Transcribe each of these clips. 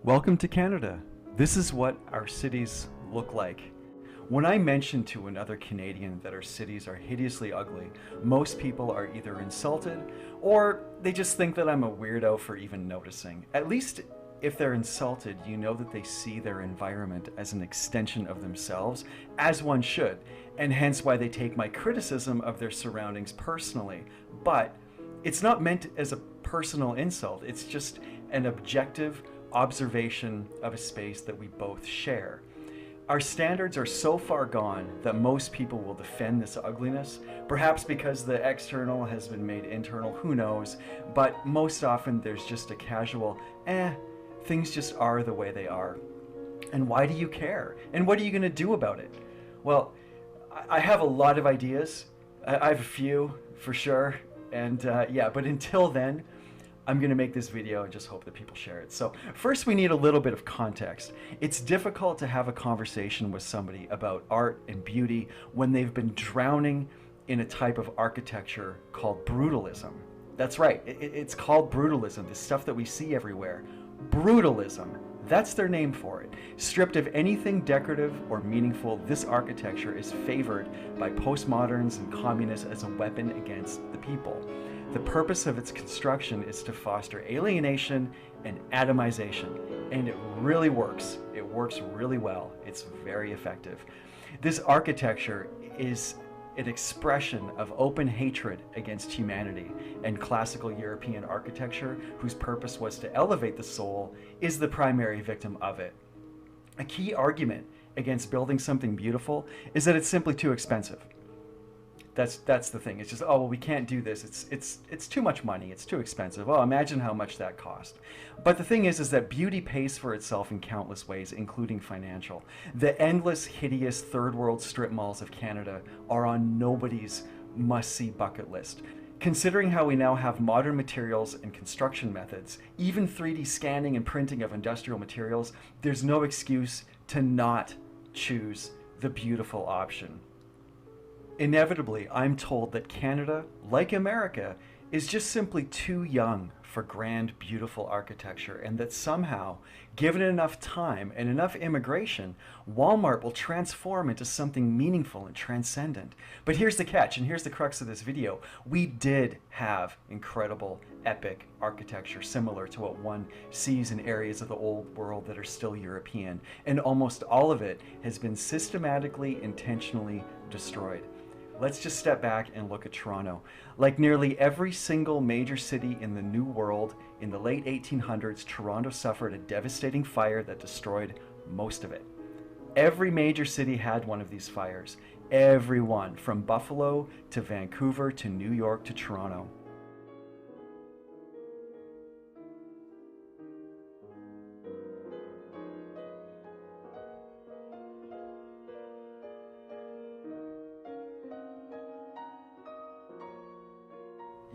Welcome to Canada. This is what our cities look like. When I mention to another Canadian that our cities are hideously ugly, most people are either insulted or they just think that I'm a weirdo for even noticing. At least if they're insulted, you know that they see their environment as an extension of themselves, as one should, and hence why they take my criticism of their surroundings personally. But it's not meant as a personal insult, it's just an objective observation of a space that we both share. Our standards are so far gone that most people will defend this ugliness, perhaps because the external has been made internal, who knows, but most often there's just a casual, things just are the way they are. And why do you care? And what are you going to do about it? Well, I have a lot of ideas. I have a few, for sure. And but until then, I'm going to make this video and just hope that people share it. So first we need a little bit of context. It's difficult to have a conversation with somebody about art and beauty when they've been drowning in a type of architecture called brutalism. That's right, it's called brutalism, the stuff that we see everywhere. Brutalism, that's their name for it. Stripped of anything decorative or meaningful, this architecture is favored by postmoderns and communists as a weapon against the people. The purpose of its construction is to foster alienation and atomization, and it really works. It works really well. It's very effective. This architecture is an expression of open hatred against humanity, and classical European architecture, whose purpose was to elevate the soul, is the primary victim of it. A key argument against building something beautiful is that it's simply too expensive. That's the thing. It's just, oh, well, we can't do this. It's too much money. It's too expensive. Oh, imagine how much that cost. But the thing is that beauty pays for itself in countless ways, including financial. The endless, hideous third world strip malls of Canada are on nobody's must-see bucket list. Considering how we now have modern materials and construction methods, even 3D scanning and printing of industrial materials, there's no excuse to not choose the beautiful option. Inevitably, I'm told that Canada, like America, is just simply too young for grand, beautiful architecture, and that somehow, given enough time and enough immigration, Walmart will transform into something meaningful and transcendent. But here's the catch, and here's the crux of this video. We did have incredible, epic architecture similar to what one sees in areas of the old world that are still European, and almost all of it has been systematically, intentionally destroyed. Let's just step back and look at Toronto. Like nearly every single major city in the New World, in the late 1800s, Toronto suffered a devastating fire that destroyed most of it. Every major city had one of these fires. Every one, from Buffalo to Vancouver to New York to Toronto.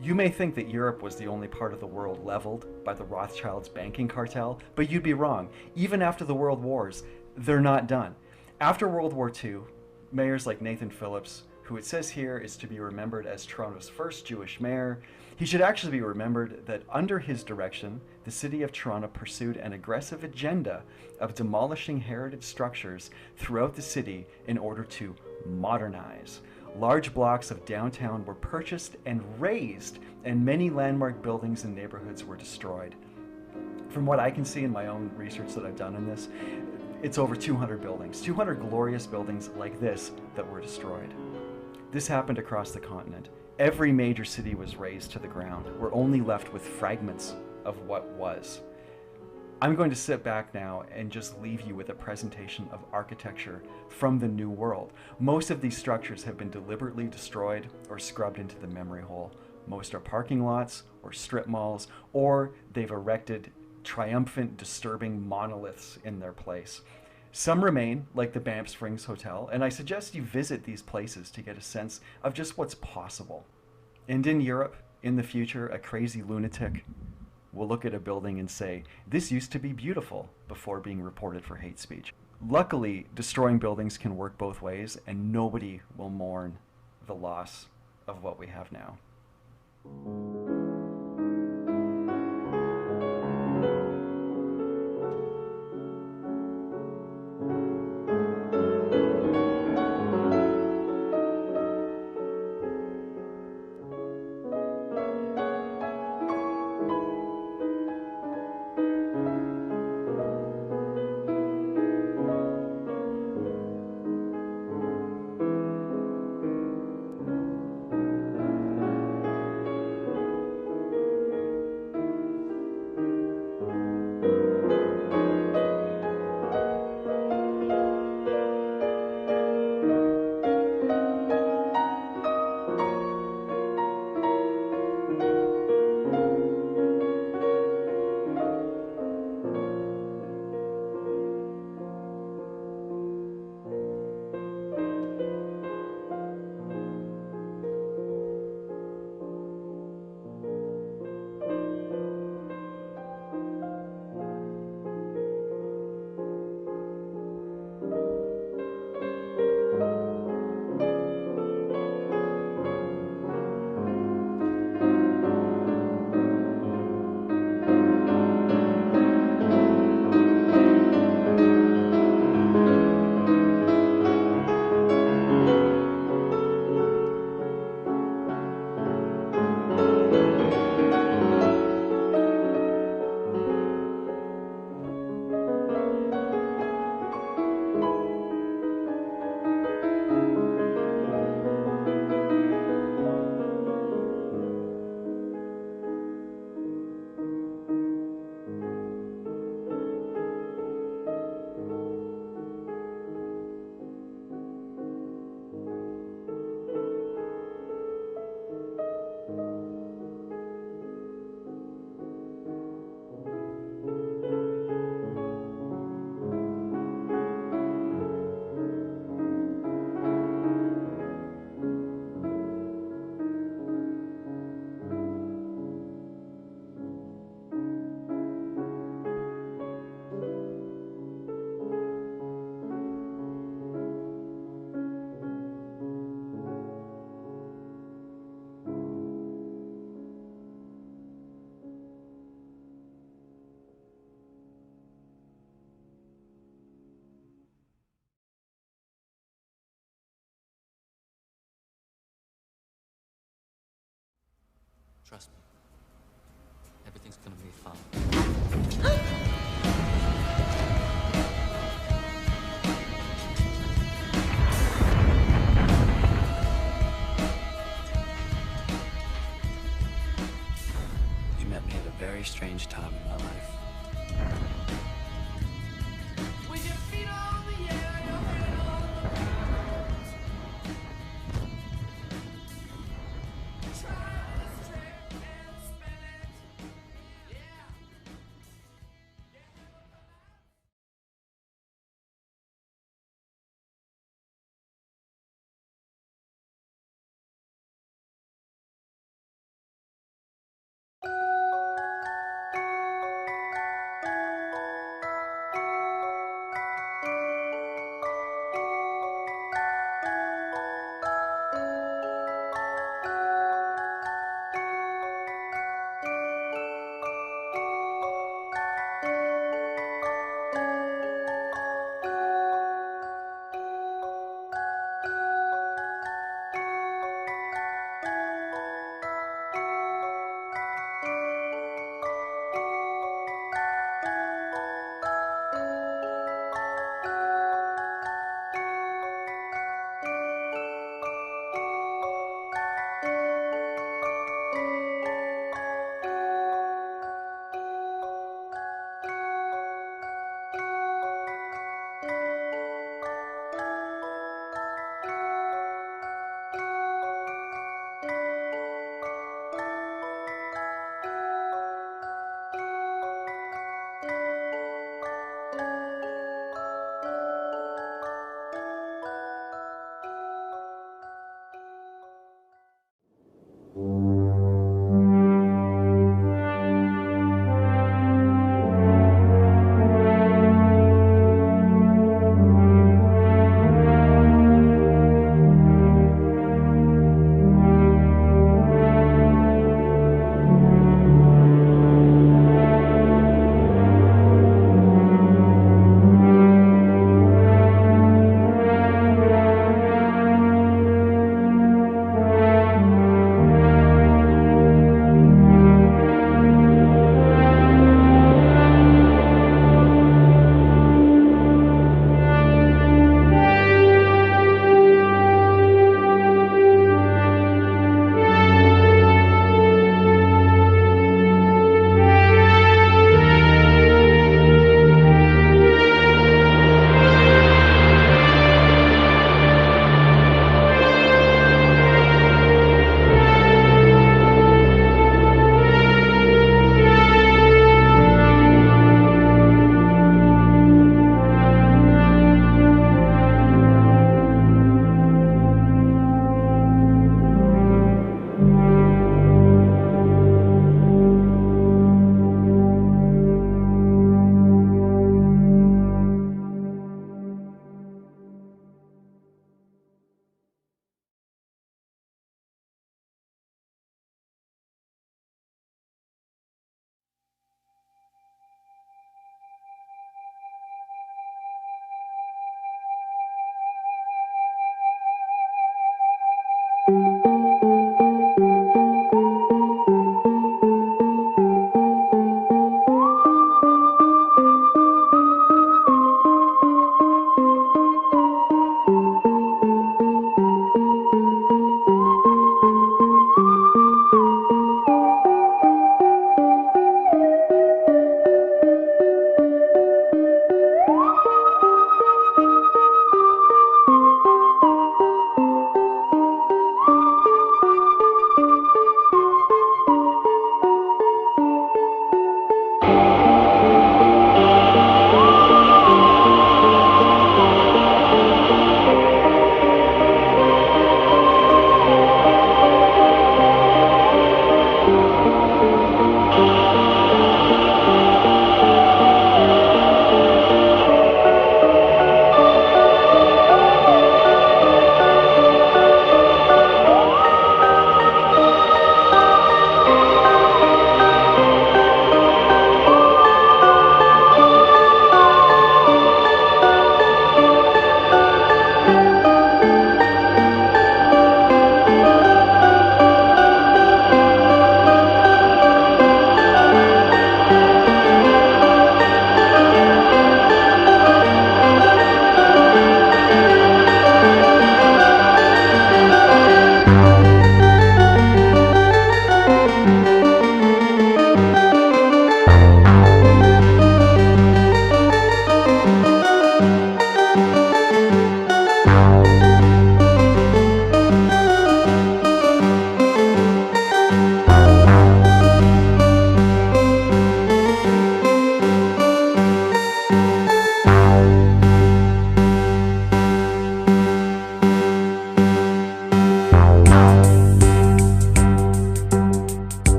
You may think that Europe was the only part of the world leveled by the Rothschilds' banking cartel, but you'd be wrong. Even after the World Wars, they're not done. After World War II, mayors like Nathan Phillips, who it says here is to be remembered as Toronto's first Jewish mayor, he should actually be remembered that under his direction, the city of Toronto pursued an aggressive agenda of demolishing heritage structures throughout the city in order to modernize. Large blocks of downtown were purchased and razed, and many landmark buildings and neighborhoods were destroyed. From what I can see in my own research that I've done in this, it's over 200 buildings, 200 glorious buildings like this that were destroyed. This happened across the continent. Every major city was razed to the ground. We're only left with fragments of what was. I'm going to sit back now and just leave you with a presentation of architecture from the New World. Most of these structures have been deliberately destroyed or scrubbed into the memory hole. Most are parking lots or strip malls, or they've erected triumphant, disturbing monoliths in their place. Some remain, like the Banff Springs Hotel, and I suggest you visit these places to get a sense of just what's possible. And in Europe, in the future, a crazy lunatic will look at a building and say, this used to be beautiful, before being reported for hate speech. Luckily, destroying buildings can work both ways, and nobody will mourn the loss of what we have now. Trust me. Everything's gonna be fine. You met me at a very strange time in my life. With your feet on the air, your head on the ground. Try to stay and spin it, yeah.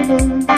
Bye.